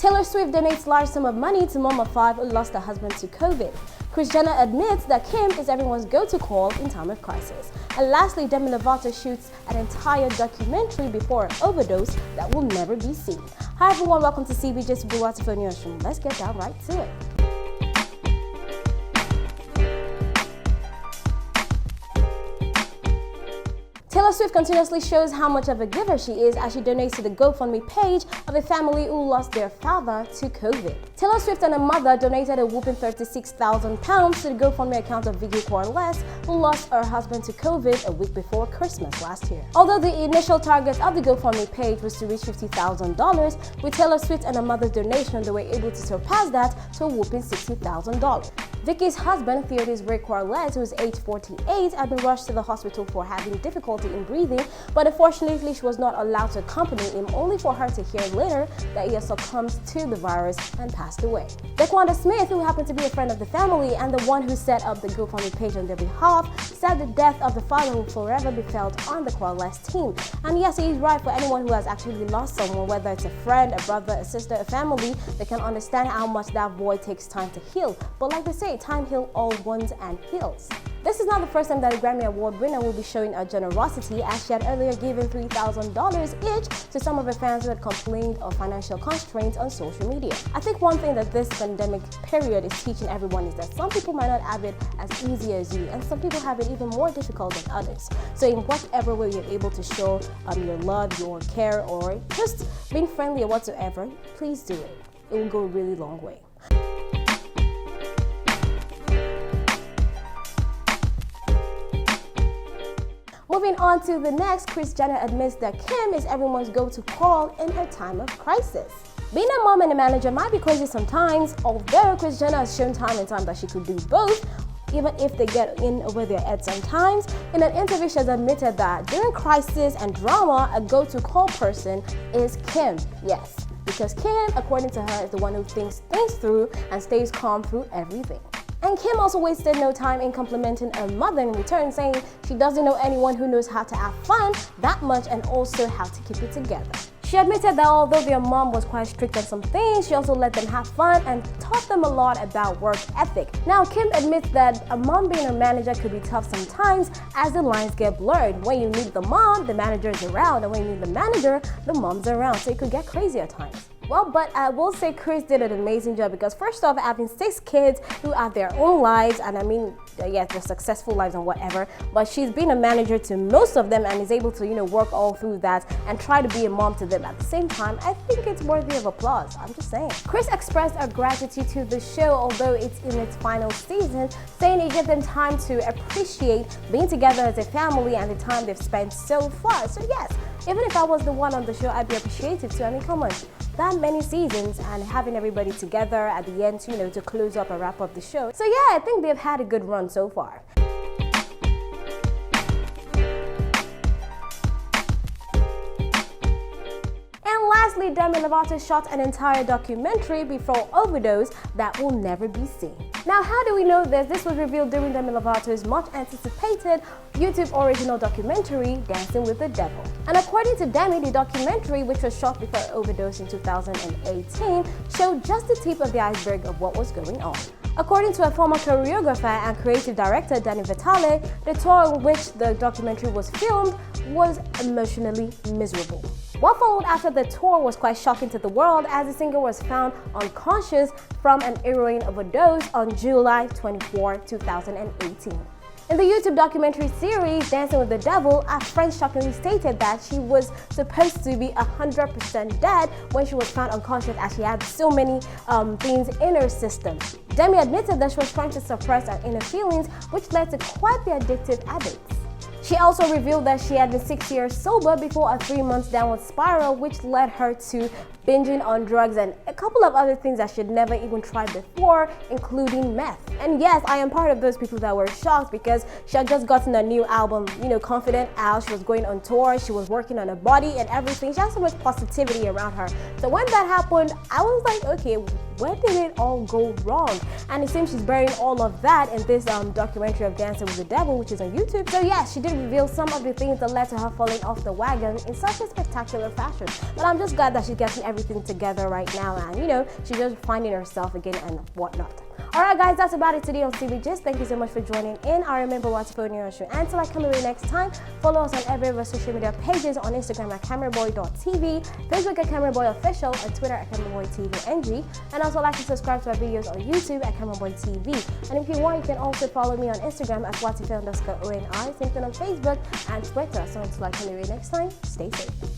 Taylor Swift donates large sum of money to mom of 5 who lost her husband to COVID. Kris Jenner admits that Kim is everyone's go-to call in time of crisis. And lastly, Demi Lovato shoots an entire documentary before an overdose that will never be seen. Hi everyone, welcome to CBJ's Buwati News Room. Let's get down right to it. Taylor Swift continuously shows how much of a giver she is as she donates to the GoFundMe page of a family who lost their father to COVID. Taylor Swift and her mother donated a whopping £36,000 to the GoFundMe account of Vicky Corless, who lost her husband to COVID a week before Christmas last year. Although the initial target of the GoFundMe page was to reach $50,000, with Taylor Swift and her mother's donation, they were able to surpass that to a whopping $60,000. Vicky's husband, Theodore's Ray Corless, who is age 48, had been rushed to the hospital for having difficulty in breathing, but unfortunately she was not allowed to accompany him, only for her to hear later that he had succumbed to the virus and passed away. Daquanda Smith, who happened to be a friend of the family and the one who set up the GoFundMe page on their behalf, said the death of the father will forever be felt on the Corless team. And yes, he is right. For anyone who has actually lost someone, whether it's a friend, a brother, a sister, a family, they can understand how much that void takes time to heal. But like they say, time heals all wounds and heals. This is not the first time that a Grammy Award winner will be showing her generosity, as she had earlier given $3,000 each to some of her fans who had complained of financial constraints on social media. I think one thing that this pandemic period is teaching everyone is that some people might not have it as easy as you, and some people have it even more difficult than others. So in whatever way you're able to show your love, your care, or just being friendly or whatsoever, please do it. It will go a really long way. Moving on to the next, Kris Jenner admits that Kim is everyone's go-to call in her time of crisis. Being a mom and a manager might be crazy sometimes, although Kris Jenner has shown time and time that she could do both, even if they get in over their head sometimes. In an interview, she has admitted that during crisis and drama, a go-to call person is Kim. Yes, because Kim, according to her, is the one who thinks things through and stays calm through everything. And Kim also wasted no time in complimenting her mother in return, saying she doesn't know anyone who knows how to have fun that much and also how to keep it together. She admitted that although their mom was quite strict on some things, she also let them have fun and taught them a lot about work ethic. Now, Kim admits that a mom being a manager could be tough sometimes as the lines get blurred. When you need the mom, the manager is around, and when you need the manager, the mom's around, so it could get crazy at times. Well, but I will say Kris did an amazing job, because first off, having 6 kids who have their own lives, and I mean, yes, they're successful lives and whatever, but she's been a manager to most of them and is able to, work all through that and try to be a mom to them at the same time. I think it's worthy of applause. I'm just saying. Kris expressed her gratitude to the show, although it's in its final season, saying it gives them time to appreciate being together as a family and the time they've spent so far. So yes, even if I was the one on the show, I'd be appreciative too. I mean, come on. That many seasons and having everybody together at the end, to close up and wrap up the show. So yeah, I think they've had a good run so far. And lastly, Demi Lovato shot an entire documentary before overdose that will never be seen. Now, how do we know this? This was revealed during Demi Lovato's much anticipated YouTube original documentary, Dancing with the Devil. And according to Demi, the documentary, which was shot before her overdose in 2018, showed just the tip of the iceberg of what was going on. According to a former choreographer and creative director, Demi Lovato, the tour in which the documentary was filmed was emotionally miserable. What followed after the tour was quite shocking to the world, as the singer was found unconscious from an heroin overdose on July 24, 2018. In the YouTube documentary series, Dancing with the Devil, a friend shockingly stated that she was supposed to be 100% dead when she was found unconscious, as she had so many things in her system. Demi admitted that she was trying to suppress her inner feelings, which led to quite the addictive habits. She also revealed that she had been 6 years sober before a 3-month downward spiral, which led her to binging on drugs and a couple of other things that she'd never even tried before, including meth. And yes, I am part of those people that were shocked, because she had just gotten a new album, Confident out. She was going on tour, she was working on her body and everything. She had so much positivity around her. So when that happened, I was like, okay, where did it all go wrong? And it seems she's burying all of that in this documentary of Dancing with the Devil, which is on YouTube. So yes, she did reveal some of the things that led to her falling off the wagon in such a spectacular fashion. But I'm just glad that she's getting everything everything together right now, and she's just finding herself again and whatnot. Alright guys, that's about it today on TV Gist. Thank you so much for joining in. I remember what's for your show. Until I come away next time, follow us on every of our social media pages, on Instagram at cameraboy.tv, Facebook at cameraboyofficial, and Twitter at cameraboytvng. And also like and subscribe to our videos on YouTube at cameraboytv. And if you want, you can also follow me on Instagram at watife_oni, same thing on Facebook and Twitter. So until I come away next time, stay safe.